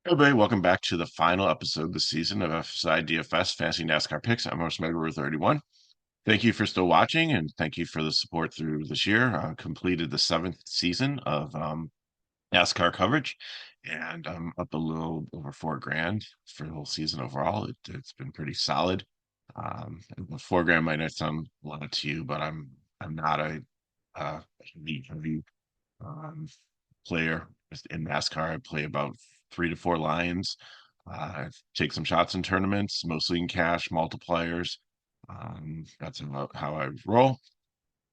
Hey, everybody, welcome back to the final episode of the season of FSI DFS Fantasy NASCAR Picks. I'm host Mega 31. Thank you for still watching and thank you for the support through this year. Completed the seventh season of NASCAR coverage and I'm up a little over 4 grand for the whole season overall. It's been pretty solid. And 4 grand might not sound a lot to you, but I'm not a heavy um, player in NASCAR. I play about 3 to 4 lines. I take some shots in tournaments, mostly in cash multipliers. That's about how I roll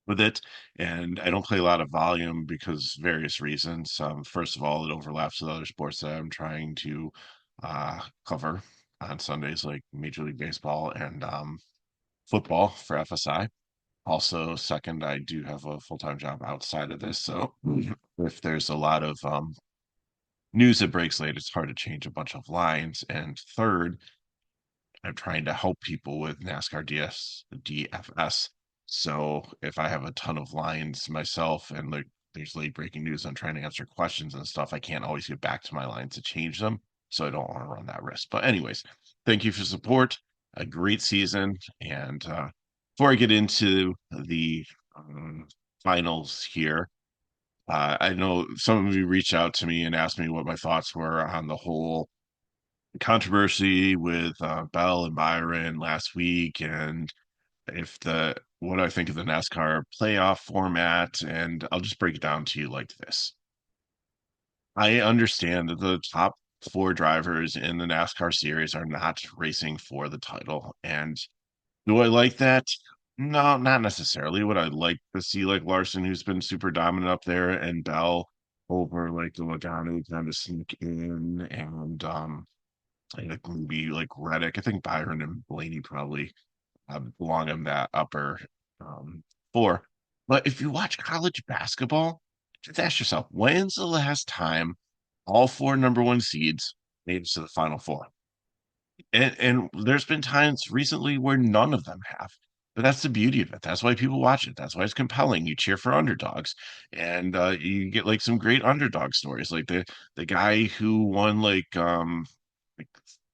with it. And I don't play a lot of volume because various reasons. First of all, it overlaps with other sports that I'm trying to cover on Sundays, like Major League Baseball and football for FSI. Also, second, I do have a full-time job outside of this, so if there's a lot of news that breaks late, it's hard to change a bunch of lines. And third, I'm trying to help people with NASCAR DFS. So if I have a ton of lines myself and there's late breaking news, I'm trying to answer questions and stuff, I can't always get back to my lines to change them. So I don't want to run that risk. But anyways, thank you for support. A great season. And before I get into the um, finals here, I know some of you reached out to me and asked me what my thoughts were on the whole controversy with Bell and Byron last week, and if the what I think of the NASCAR playoff format. And I'll just break it down to you like this. I understand that the top four drivers in the NASCAR series are not racing for the title. And do I like that? No, not necessarily. Would I like to see like Larson, who's been super dominant up there, and Bell over like the Logano kind of sneak in, and like maybe like Reddick. I think Byron and Blaney probably belong in that upper four. But if you watch college basketball, just ask yourself, when's the last time all four number one seeds made it to the final four? And there's been times recently where none of them have. But that's the beauty of it. That's why people watch it. That's why it's compelling. You cheer for underdogs, and you get like some great underdog stories, like the guy who won like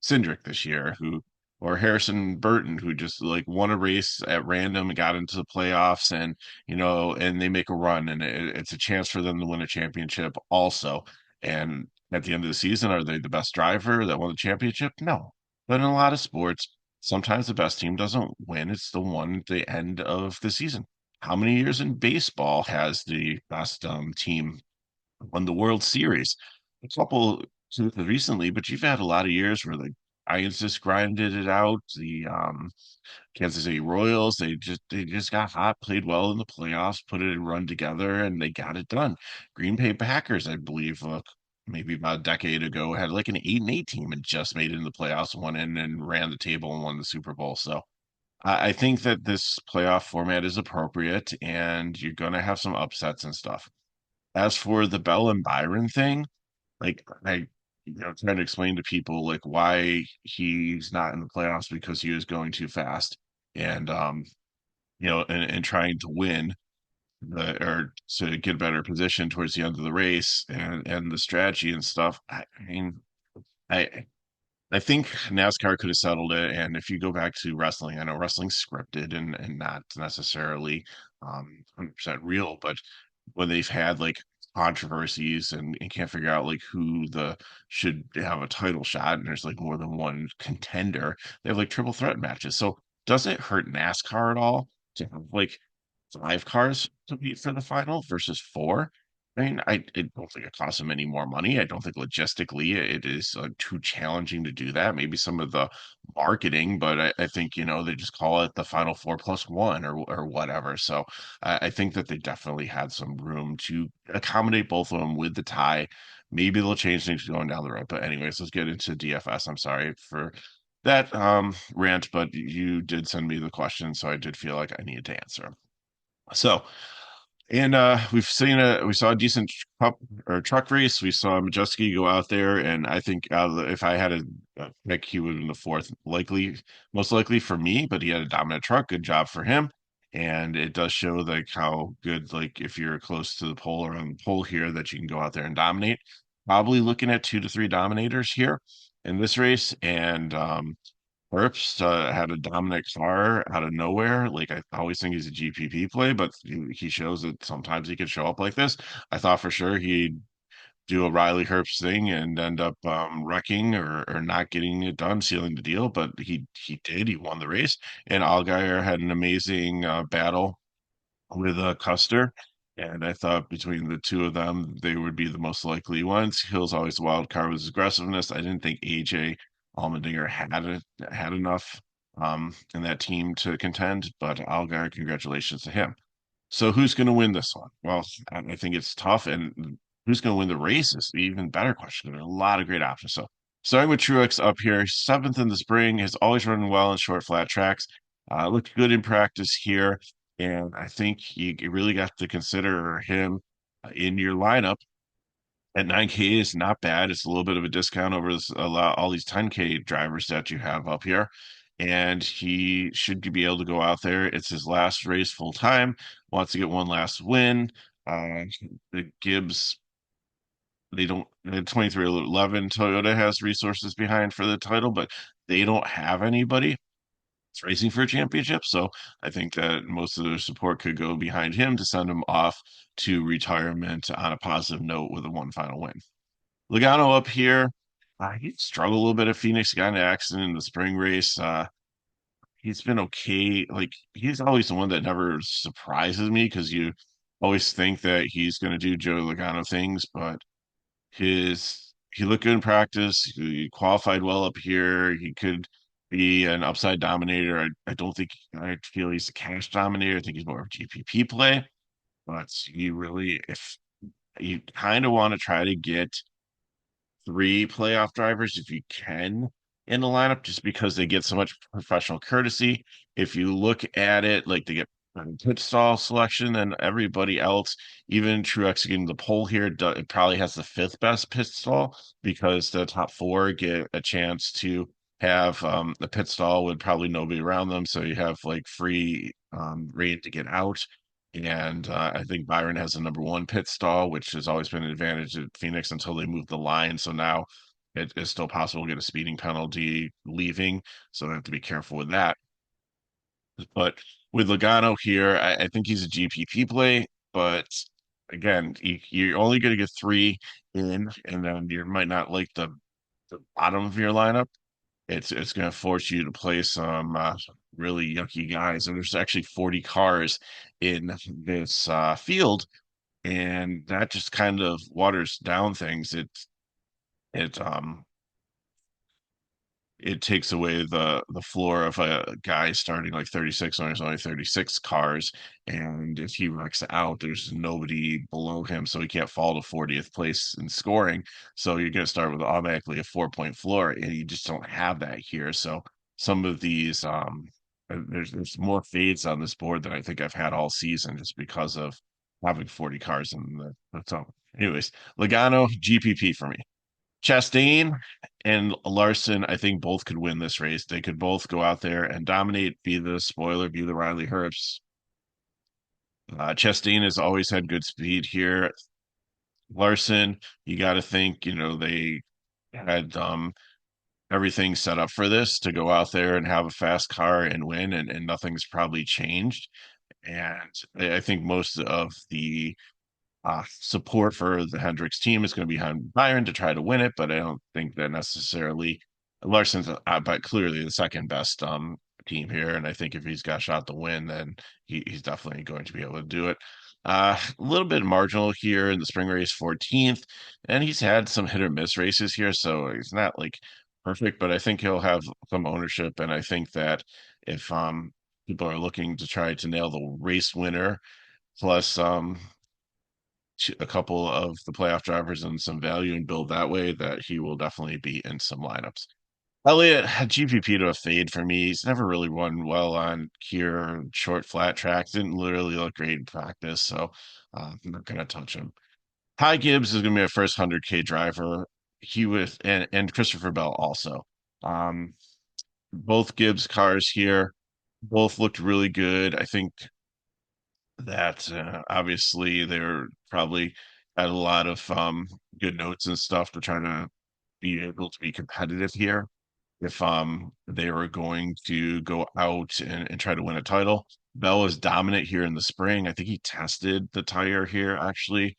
Cindric this year, who or Harrison Burton, who just like won a race at random and got into the playoffs, and and they make a run, and it's a chance for them to win a championship also. And at the end of the season, are they the best driver that won the championship? No. But in a lot of sports, sometimes the best team doesn't win. It's the one at the end of the season. How many years in baseball has the best team won the World Series? A couple recently, but you've had a lot of years where the Giants just grinded it out. The Kansas City Royals, they just got hot, played well in the playoffs, put it run together, and they got it done. Green Bay Packers, I believe, maybe about a decade ago, had like an 8-8 team and just made it in the playoffs, went in and ran the table and won the Super Bowl. So I think that this playoff format is appropriate, and you're going to have some upsets and stuff. As for the Bell and Byron thing, like trying to explain to people like why he's not in the playoffs because he was going too fast, and and trying to win or to get a better position towards the end of the race, and the strategy and stuff. I mean, I I think NASCAR could have settled it. And if you go back to wrestling, I know wrestling's scripted and not necessarily 100% real, but when they've had like controversies and can't figure out like who the should have a title shot, and there's like more than one contender, they have like triple threat matches. So does it hurt NASCAR at all to have like 5 cars compete for the final versus four? I mean, I don't think it costs them any more money. I don't think logistically it is too challenging to do that. Maybe some of the marketing, but I think they just call it the Final Four plus one or whatever. So I think that they definitely had some room to accommodate both of them with the tie. Maybe they'll change things going down the road. But anyways, let's get into DFS. I'm sorry for that rant, but you did send me the question, so I did feel like I needed to answer 'em. So, and we saw a decent cup or truck race. We saw Majeski go out there, and I think if I had a pick, he would have been the fourth, most likely for me. But he had a dominant truck. Good job for him. And it does show like how good, like if you're close to the pole or on the pole here, that you can go out there and dominate. probably looking at 2 to 3 dominators here in this race. And Herbst had a dominant car out of nowhere. Like I always think he's a GPP play, but he shows that sometimes he can show up like this. I thought for sure he'd do a Riley Herbst thing and end up wrecking or not getting it done, sealing the deal. But he did. He won the race, and Allgaier had an amazing battle with Custer. And I thought between the two of them, they would be the most likely ones. Hill's always the wild card with his aggressiveness. I didn't think AJ Allmendinger had enough in that team to contend, but Allgaier, congratulations to him. So who's going to win this one? Well, I think it's tough, and who's going to win the race is the even better question. There are a lot of great options. So starting with Truex up here, seventh in the spring, has always run well in short flat tracks. Looked good in practice here, and I think you really got to consider him in your lineup at 9K is not bad. It's a little bit of a discount over all these 10K drivers that you have up here. And he should be able to go out there. It's his last race full time, wants to get one last win. Uh, the Gibbs, they don't, the 2311 Toyota has resources behind for the title, but they don't have anybody. It's racing for a championship. So I think that most of their support could go behind him to send him off to retirement on a positive note with a one final win. Logano up here, he struggled a little bit at Phoenix, got in an accident in the spring race. He's been okay. Like he's always the one that never surprises me because you always think that he's going to do Joey Logano things, but he looked good in practice. He qualified well up here. He could be an upside dominator. I don't think I feel he's a cash dominator. I think he's more of a GPP play, but you really, if you kind of want to try to get 3 playoff drivers if you can in the lineup, just because they get so much professional courtesy. If you look at it, like they get pit stall selection and everybody else, even Truex getting the pole here, it probably has the fifth best pit stall because the top four get a chance to have the pit stall with probably nobody around them. So you have like free reign to get out. And I think Byron has the number one pit stall, which has always been an advantage at Phoenix until they moved the line. So now it is still possible to get a speeding penalty leaving. So they have to be careful with that. But with Logano here, I think he's a GPP play. But again, you're only going to get 3 in, and then you might not like the bottom of your lineup. It's going to force you to play some really yucky guys. And there's actually 40 cars in this field, and that just kind of waters down things. It it takes away the floor of a guy starting like 36 when there's only 36 cars, and if he wrecks out there's nobody below him, so he can't fall to 40th place in scoring. So you're going to start with automatically a 4 point floor, and you just don't have that here. So some of these there's more fades on this board than I think I've had all season, just because of having 40 cars in the so anyways, Logano GPP for me. Chastain and Larson, I think both could win this race. They could both go out there and dominate, be the spoiler, be the Riley Herbst. Chastain has always had good speed here. Larson, you got to think, they had everything set up for this to go out there and have a fast car and win, and nothing's probably changed. And I think most of the support for the Hendricks team is going to be behind Byron to try to win it, but I don't think that necessarily Larson's, but clearly the second best team here. And I think if he's got a shot to win, then he's definitely going to be able to do it. A little bit marginal here in the spring race, 14th, and he's had some hit or miss races here, so he's not like perfect, but I think he'll have some ownership. And I think that if people are looking to try to nail the race winner plus a couple of the playoff drivers and some value and build that way, that he will definitely be in some lineups. Elliott had GPP to a fade for me. He's never really run well on here, short flat tracks. Didn't literally look great in practice, so I'm not gonna touch him. Ty Gibbs is gonna be a first 100K driver. He was and Christopher Bell also. Um, both Gibbs cars here, both looked really good. I think that obviously they're probably had a lot of good notes and stuff to try to be able to be competitive here if they were going to go out and try to win a title. Bell was dominant here in the spring. I think he tested the tire here actually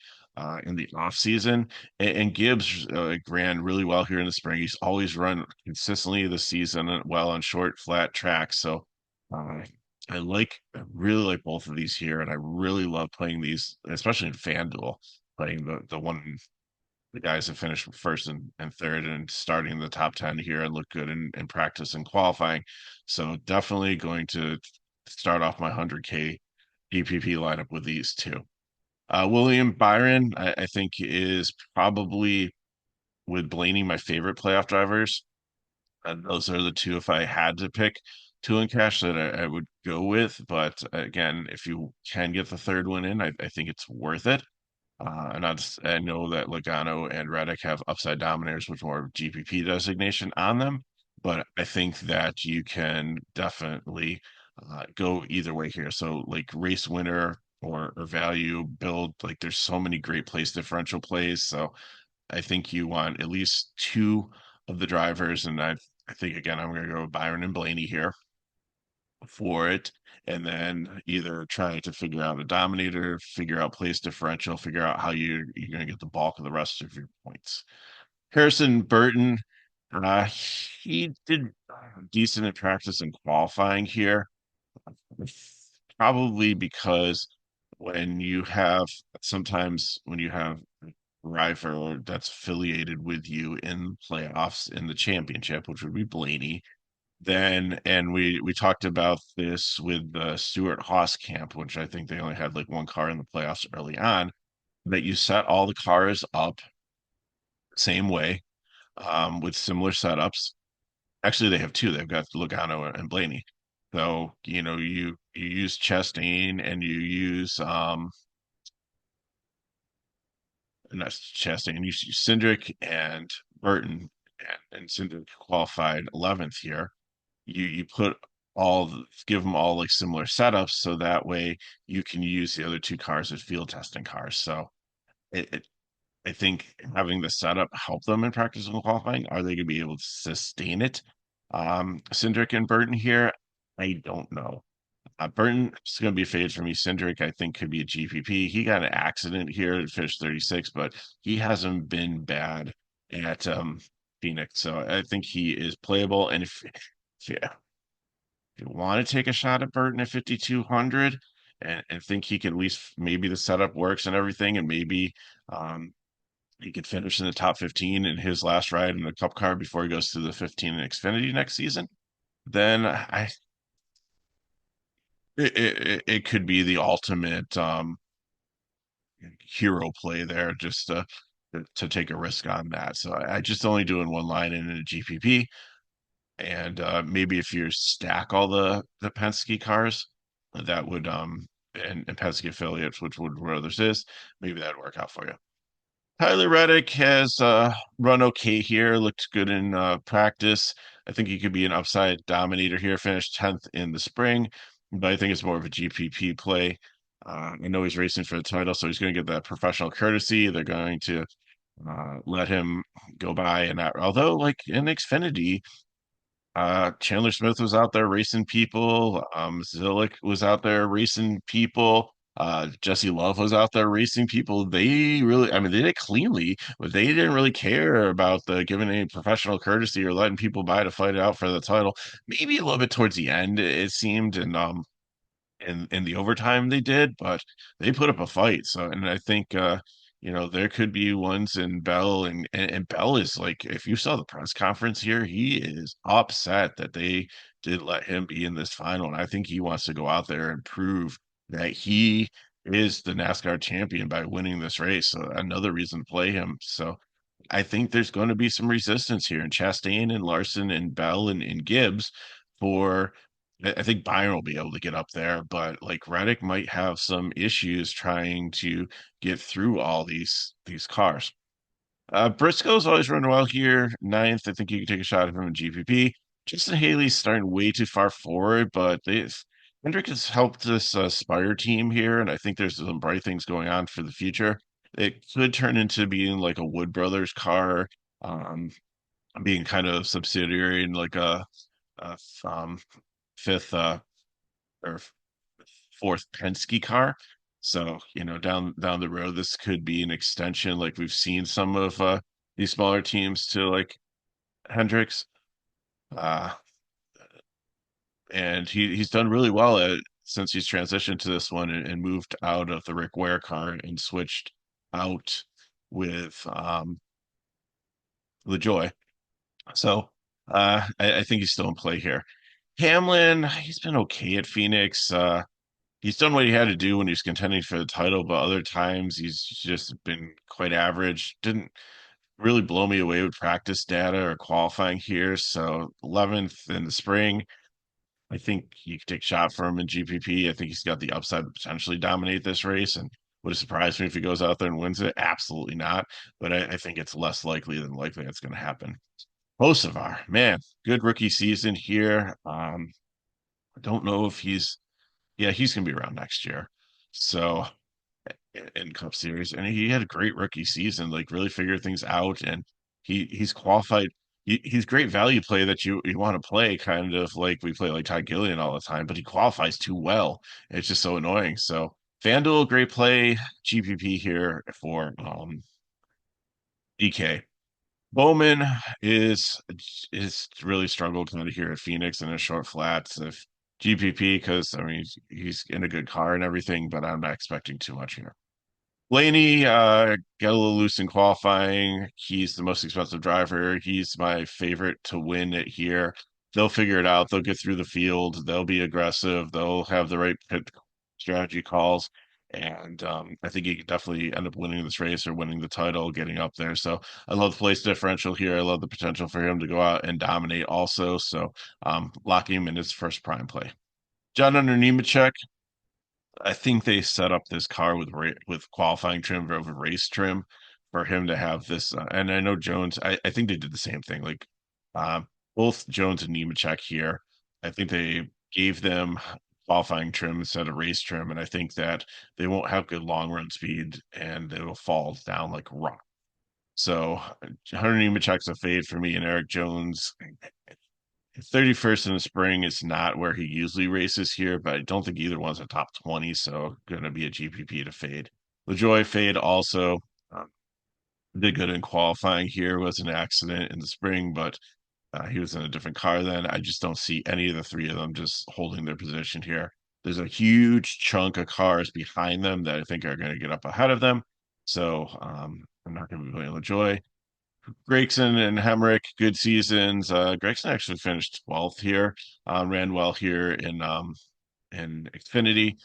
in the off season, and Gibbs ran really well here in the spring. He's always run consistently this season well on short flat tracks. So uh, I really like both of these here, and I really love playing these, especially in FanDuel, playing the guys that finished first and third and starting in the top 10 here and look good in practice and qualifying. So definitely going to start off my 100K DPP lineup with these two. William Byron, I think, is probably with Blaney my favorite playoff drivers. And those are the two, if I had to pick two in cash, that I would go with. But again, if you can get the third one in, I think it's worth it. I know that Logano and Reddick have upside dominators with more GPP designation on them, but I think that you can definitely go either way here. So like race winner or value build, like there's so many great place differential plays. So I think you want at least two of the drivers, and I think again I'm going to go with Byron and Blaney here for it, and then either trying to figure out a dominator, figure out place differential, figure out how you're going to get the bulk of the rest of your points. Harrison Burton, uh, he did decent in practice and qualifying here, probably because when you have sometimes when you have a driver that's affiliated with you in playoffs in the championship, which would be Blaney, then and we talked about this with the Stuart Haas camp, which I think they only had like one car in the playoffs early on, that you set all the cars up same way with similar setups. Actually, they have two. They've got Logano and Blaney. So, you use Chastain and you use not Chastain, you use Cindric and Burton, and Cindric qualified 11th here. You put give them all like similar setups so that way you can use the other two cars as field testing cars. So it I think having the setup help them in practice and qualifying. Are they going to be able to sustain it? Cindric and Burton here, I don't know. Burton is going to be a fade for me. Cindric, I think, could be a GPP. He got an accident here and finished 36, but he hasn't been bad at Phoenix. So I think he is playable. And yeah, if you want to take a shot at Burton at 5,200 and think he could at least maybe the setup works and everything, and maybe um, he could finish in the top 15 in his last ride in the Cup car before he goes to the 15 in Xfinity next season, then it could be the ultimate hero play there just to take a risk on that. So I just only doing one line in a GPP. And maybe if you stack all the Penske cars, that would and Penske affiliates, which would where others is, maybe that'd work out for you. Tyler Reddick has run okay here, looked good in practice. I think he could be an upside dominator here, finished 10th in the spring, but I think it's more of a GPP play. I know he's racing for the title, so he's going to get that professional courtesy. They're going to let him go by, and that, although like in Xfinity, Chandler Smith was out there racing people. Zillick was out there racing people. Jesse Love was out there racing people. They really, I mean, they did it cleanly, but they didn't really care about the giving any professional courtesy or letting people by to fight it out for the title. Maybe a little bit towards the end, it seemed, and in the overtime they did, but they put up a fight. So, and I think there could be ones in Bell and Bell is like, if you saw the press conference here, he is upset that they did let him be in this final, and I think he wants to go out there and prove that he is the NASCAR champion by winning this race. So another reason to play him. So I think there's going to be some resistance here in Chastain and Larson and Bell and Gibbs for I think Byron will be able to get up there, but like Reddick might have some issues trying to get through all these cars. Briscoe's always run well here, ninth. I think you can take a shot at him in GPP. Justin Haley's starting way too far forward, but Hendrick has helped this Spire team here, and I think there's some bright things going on for the future. It could turn into being like a Wood Brothers car, um, being kind of subsidiary in like a fifth or fourth Penske car. So, down the road, this could be an extension, like we've seen some of these smaller teams to like Hendricks. Uh, and he's done really well since he's transitioned to this one and moved out of the Rick Ware car and switched out with LaJoy. So I think he's still in play here. Hamlin, he's been okay at Phoenix. He's done what he had to do when he was contending for the title, but other times he's just been quite average. Didn't really blow me away with practice data or qualifying here. So 11th in the spring. I think you could take a shot for him in GPP. I think he's got the upside to potentially dominate this race. And would it surprise me if he goes out there and wins it? Absolutely not. But I think it's less likely than likely that's going to happen. Hocevar, man, good rookie season here. I don't know if yeah, he's going to be around next year. So in Cup Series, and he had a great rookie season. Like really figured things out, and he's qualified. He's great value play that you want to play, kind of like we play like Ty Gillian all the time, but he qualifies too well. It's just so annoying. So FanDuel, great play. GPP here for DK. Bowman is is really struggled kind of here at Phoenix in a short flats. If GPP, because I mean he's in a good car and everything, but I'm not expecting too much here. Blaney got a little loose in qualifying. He's the most expensive driver. He's my favorite to win it here. They'll figure it out. They'll get through the field. They'll be aggressive. They'll have the right pit strategy calls. And I think he could definitely end up winning this race or winning the title, getting up there. So I love the place differential here. I love the potential for him to go out and dominate also. So locking him in his first prime play. John under Nemechek, I think they set up this car with qualifying trim over race trim for him to have this. And I know Jones. I think they did the same thing. Like both Jones and Nemechek here. I think they gave them qualifying trim instead of race trim, and I think that they won't have good long run speed, and it'll fall down like rock. So Hunter Nemechek's a fade for me, and Eric Jones 31st in the spring is not where he usually races here, but I don't think either one's a top 20, so going to be a GPP to fade. LaJoy fade also did good in qualifying here, was an accident in the spring, but he was in a different car then. I just don't see any of the three of them just holding their position here. There's a huge chunk of cars behind them that I think are going to get up ahead of them. So I'm not going to be playing LaJoy. Gregson and Hemrick, good seasons. Gregson actually finished 12th here, ran well here in Xfinity,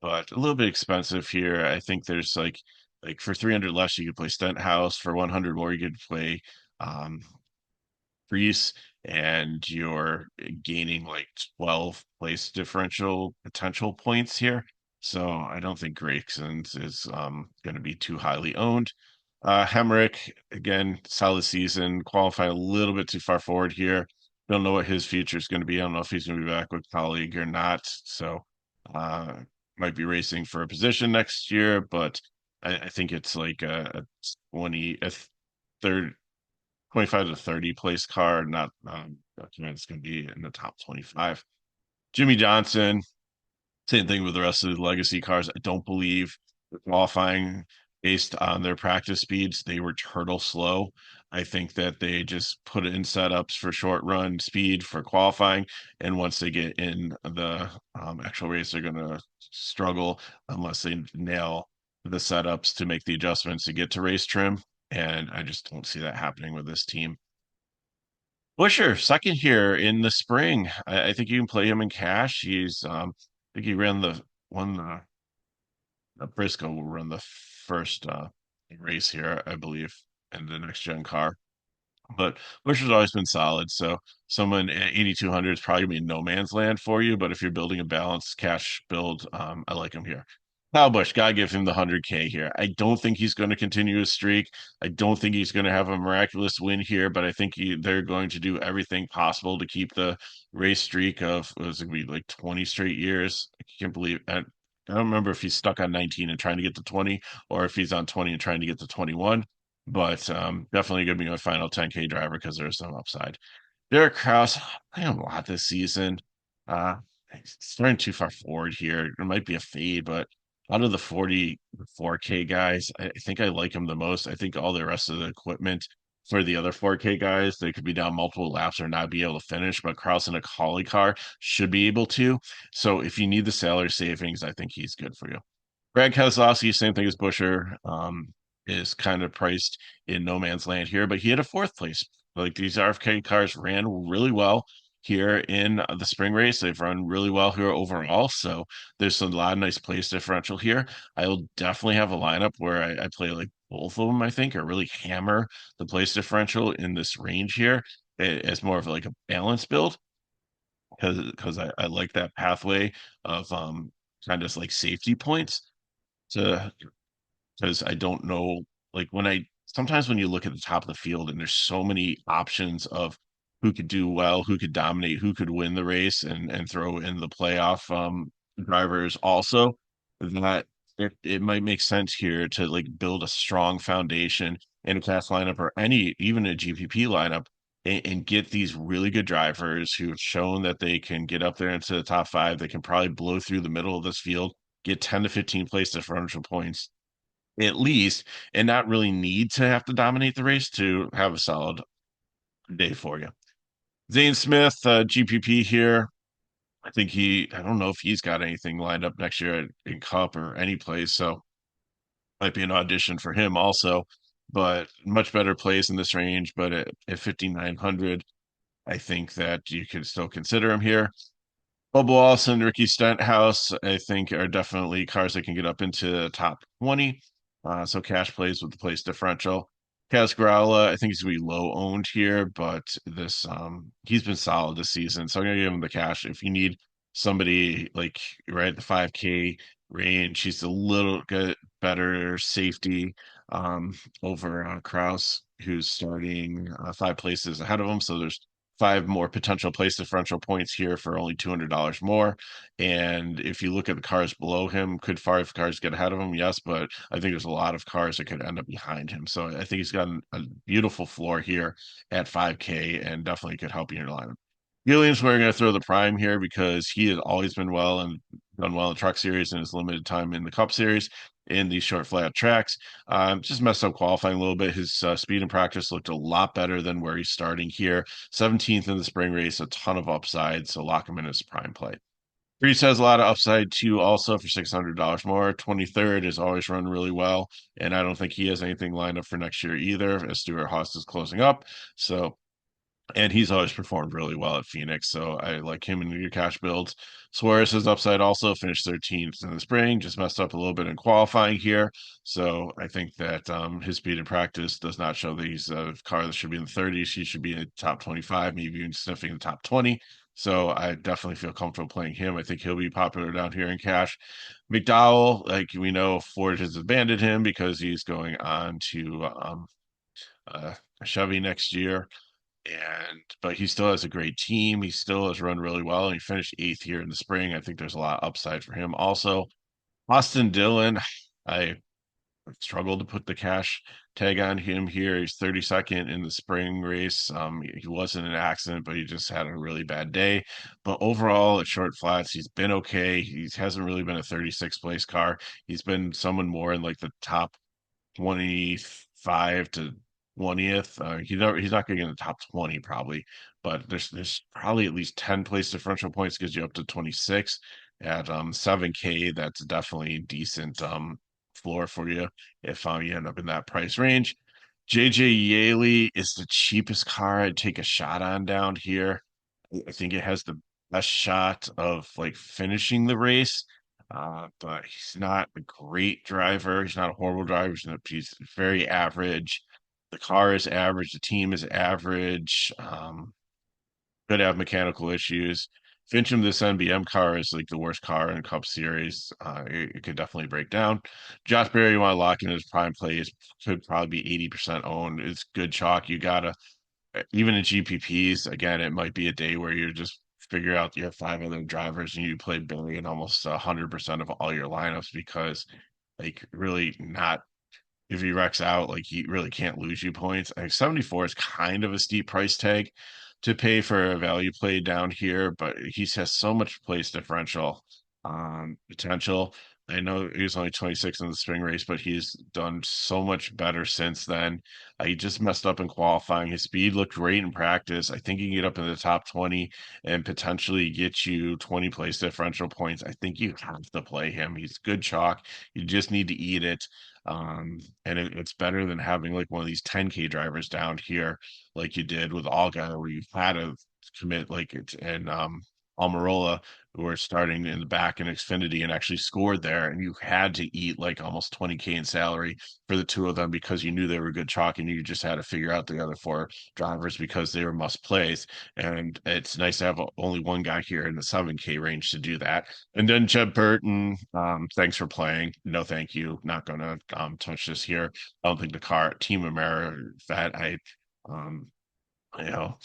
but a little bit expensive here. I think there's like for 300 less you could play Stenhouse. For 100 more you could play um Freeze, and you're gaining like 12 place differential potential points here. So I don't think Gregson's is going to be too highly owned. Hemrick, again, solid season, qualified a little bit too far forward here. Don't know what his future is going to be. I don't know if he's going to be back with colleague or not. So uh, might be racing for a position next year, but I think it's like a 20, a third 25 to 30 place car, not document it's going to be in the top 25. Jimmy Johnson, same thing with the rest of the legacy cars. I don't believe the qualifying based on their practice speeds, they were turtle slow. I think that they just put in setups for short run speed for qualifying. And once they get in the actual race, they're going to struggle unless they nail the setups to make the adjustments to get to race trim. And I just don't see that happening with this team. Busher, second here in the spring. I think you can play him in cash. I think he ran the one Briscoe will run the first race here, I believe, in the next gen car. But Bush has always been solid. So someone at 8,200 is probably gonna be no man's land for you. But if you're building a balanced cash build, I like him here. Kyle Busch, gotta give him the 100K here. I don't think he's going to continue his streak. I don't think he's going to have a miraculous win here, but I think they're going to do everything possible to keep the race streak of, was it going to be like 20 straight years? I can't believe it. I don't remember if he's stuck on 19 and trying to get to 20, or if he's on 20 and trying to get to 21. But definitely going to be my final 10K driver because there's some upside. Derek Kraus, I am a lot this season. Uh, he's starting too far forward here. It might be a fade, but out of the 44K guys, I think I like him the most. I think all the rest of the equipment for the other 4K guys, they could be down multiple laps or not be able to finish, but Kraus in a Holly car should be able to. So if you need the salary savings, I think he's good for you. Brad Keselowski, same thing as Busher, is kind of priced in no man's land here, but he had a fourth place. Like these RFK cars ran really well here in the spring race. They've run really well here overall. So there's a lot of nice place differential here. I'll definitely have a lineup where I play like both of them, I think, or really hammer the place differential in this range here as more of like a balance build because I like that pathway of kind of like safety points to because I don't know, like when I sometimes when you look at the top of the field and there's so many options of who could do well, who could dominate, who could win the race and throw in the playoff drivers also, that it might make sense here to like build a strong foundation in a class lineup or any even a GPP lineup and get these really good drivers who have shown that they can get up there into the top five. They can probably blow through the middle of this field, get 10 to 15 place differential points at least, and not really need to have to dominate the race to have a solid day for you. Zane Smith, GPP here. I don't know if he's got anything lined up next year in Cup or any place, so might be an audition for him also. But much better plays in this range. But at 5,900, I think that you could still consider him here. Bubba Wallace and Ricky Stenhouse, I think, are definitely cars that can get up into the top 20. So cash plays with the place differential. Kaz Growla, I think he's gonna be low owned here, but this he's been solid this season. So I'm gonna give him the cash. If you need somebody like right at the 5K range, he's a little bit better safety over Kraus, who's starting five places ahead of him. So there's five more potential place differential points here for only $200 more. And if you look at the cars below him, could five cars get ahead of him? Yes, but I think there's a lot of cars that could end up behind him. So I think he's got a beautiful floor here at 5K and definitely could help you in your lineup. Gillian's where we're going to throw the prime here because he has always been well and done well in the truck series and his limited time in the Cup series in these short flat tracks. Just messed up qualifying a little bit. His speed in practice looked a lot better than where he's starting here. 17th in the spring race, a ton of upside. So lock him in as prime play. Reese has a lot of upside too, also for $600 more. 23rd has always run really well, and I don't think he has anything lined up for next year either, as Stuart Haas is closing up. So and he's always performed really well at Phoenix, so I like him in your cash builds. Suarez has upside also, finished 13th in the spring, just messed up a little bit in qualifying here. So I think that his speed in practice does not show that he's a car that should be in the 30s. He should be in the top 25, maybe even sniffing the top 20. So I definitely feel comfortable playing him. I think he'll be popular down here in cash. McDowell, like we know, Ford has abandoned him because he's going on to uh, Chevy next year but he still has a great team. He still has run really well. And he finished eighth here in the spring. I think there's a lot of upside for him. Also, Austin Dillon, I struggled to put the cash tag on him here. He's 32nd in the spring race. He wasn't in an accident, but he just had a really bad day. But overall, at short flats, he's been okay. He hasn't really been a 36th place car. He's been someone more in like the top 25 to 20th. He's not going to get in the top 20 probably, but there's probably at least 10 place differential points gives you up to 26 at 7K. That's definitely decent floor for you if you end up in that price range. JJ Yaley is the cheapest car I'd take a shot on down here. I think it has the best shot of like finishing the race. But he's not a great driver. He's not a horrible driver. He's very average. The car is average. The team is average. Could have mechanical issues. Fincham, this NBM car is like the worst car in Cup Series. It could definitely break down. Josh Berry, you want to lock in his prime plays, could probably be 80% owned. It's good chalk. You gotta even in GPPs, again, it might be a day where you're just figure out you have five other drivers and you play Billy in almost 100% of all your lineups because like really not if he wrecks out, like he really can't lose you points. Like 74 is kind of a steep price tag to pay for a value play down here, but he has so much place differential potential. I know he was only 26 in the spring race, but he's done so much better since then. He just messed up in qualifying. His speed looked great in practice. I think he can get up in the top 20 and potentially get you 20 place differential points. I think you have to play him. He's good chalk. You just need to eat it. And it's better than having like one of these 10K drivers down here, like you did with Olga, where you had to commit like it and Almirola, who were starting in the back in Xfinity and actually scored there, and you had to eat like almost 20K in salary for the two of them because you knew they were good chalk, and you just had to figure out the other four drivers because they were must plays. And it's nice to have only one guy here in the 7K range to do that. And then Jed Burton, thanks for playing. No, thank you. Not gonna touch this here. I don't think the car Team America that um you know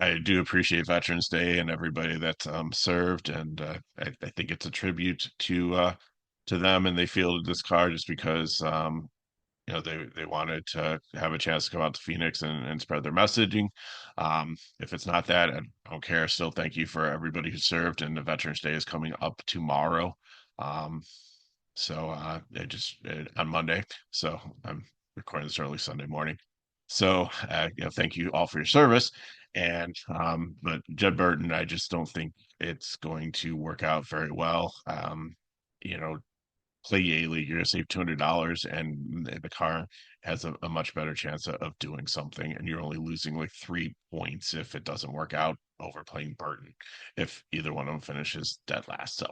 I do appreciate Veterans Day and everybody that served, and I think it's a tribute to them, and they fielded this car just because they wanted to have a chance to come out to Phoenix and spread their messaging. If it's not that, I don't care. Still, thank you for everybody who served, and the Veterans Day is coming up tomorrow. Um, so on Monday. So I'm recording this early Sunday morning. So thank you all for your service. And but Jed Burton, I just don't think it's going to work out very well. You know, play Yaley, you're gonna save $200, and the car has a much better chance of doing something, and you're only losing like 3 points if it doesn't work out over playing Burton, if either one of them finishes dead last.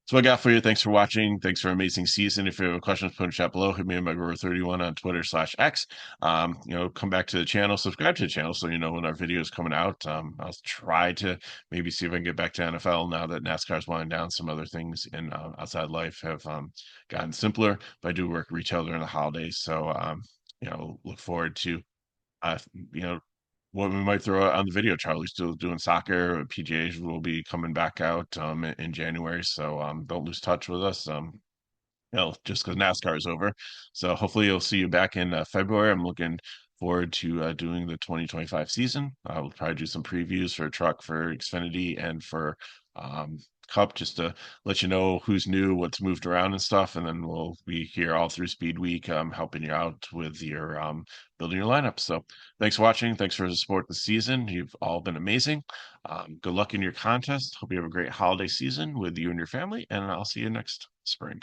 So I got for you. Thanks for watching. Thanks for an amazing season. If you have questions, put in chat below. Hit me at MegaRower31 on Twitter/X. Come back to the channel, subscribe to the channel so you know when our video is coming out. I'll try to maybe see if I can get back to NFL now that NASCAR's winding down. Some other things in outside life have gotten simpler, but I do work retail during the holidays. So, look forward to, uh, you know, what we might throw out on the video. Charlie's still doing soccer. PGAs will be coming back out in January. So don't lose touch with us. Just because NASCAR is over. So hopefully you'll see you back in February. I'm looking forward to doing the 2025 season. We'll probably do some previews for truck, for Xfinity, and for um, Cup, just to let you know who's new, what's moved around and stuff. And then we'll be here all through Speed Week, helping you out with your building your lineup. So thanks for watching. Thanks for the support this season. You've all been amazing. Good luck in your contest. Hope you have a great holiday season with you and your family, and I'll see you next spring.